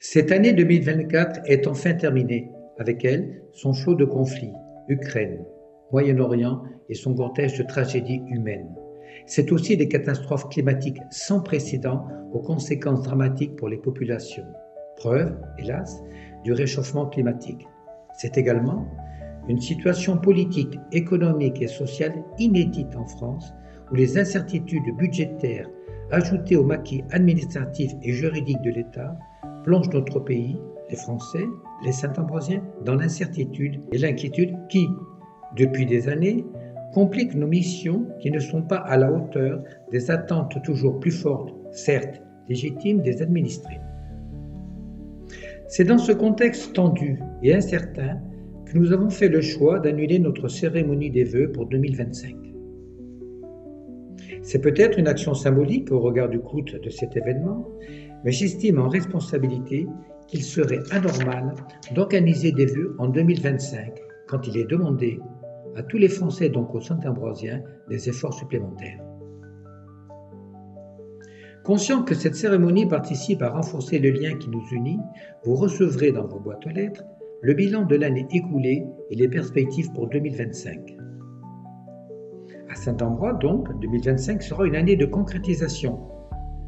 Cette année 2024 est enfin terminée. Avec elle, son flot de conflits, Ukraine, Moyen-Orient et son cortège de tragédies humaines. C'est aussi des catastrophes climatiques sans précédent aux conséquences dramatiques pour les populations. Preuve, hélas, du réchauffement climatique. C'est également une situation politique, économique et sociale inédite en France, où les incertitudes budgétaires ajoutées au maquis administratif et juridique de l'État plongent notre pays, les Français, les Saint-Ambrosiens, dans l'incertitude et l'inquiétude qui, depuis des années, compliquent nos missions qui ne sont pas à la hauteur des attentes toujours plus fortes, certes légitimes, des administrés. C'est dans ce contexte tendu et incertain que nous avons fait le choix d'annuler notre cérémonie des vœux pour 2025. C'est peut-être une action symbolique au regard du coût de cet événement, mais j'estime en responsabilité qu'il serait anormal d'organiser des vœux en 2025 quand il est demandé à tous les Français, donc aux Saint-Ambrosiens, des efforts supplémentaires. Conscient que cette cérémonie participe à renforcer le lien qui nous unit, vous recevrez dans vos boîtes aux lettres le bilan de l'année écoulée et les perspectives pour 2025. À Saint-Ambrois, donc, 2025 sera une année de concrétisation.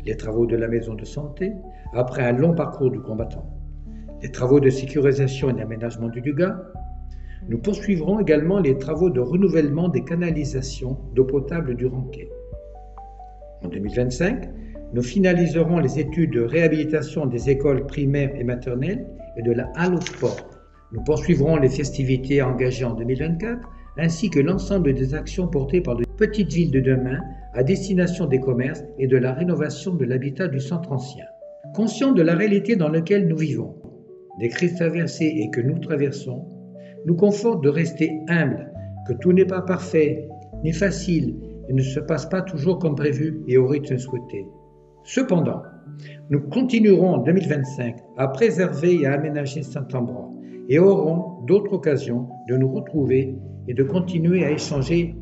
Les travaux de la maison de santé, après un long parcours du combattant. Les travaux de sécurisation et d'aménagement du Lugat. Nous poursuivrons également les travaux de renouvellement des canalisations d'eau potable du Ranquet. En 2025, nous finaliserons les études de réhabilitation des écoles primaires et maternelles et de la halle au sport. Nous poursuivrons les festivités engagées en 2024, ainsi que l'ensemble des actions portées par de petites villes de demain à destination des commerces et de la rénovation de l'habitat du centre ancien. Conscients de la réalité dans laquelle nous vivons, des crises traversées et que nous traversons, nous conforte de rester humbles, que tout n'est pas parfait, ni facile, et ne se passe pas toujours comme prévu et au rythme souhaité. Cependant, nous continuerons en 2025 à préserver et à aménager Saint-Ambrois et aurons d'autres occasions de nous retrouver et de continuer à échanger.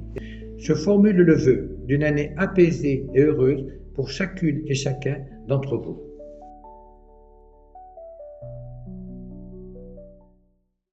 Je formule le vœu d'une année apaisée et heureuse pour chacune et chacun d'entre vous.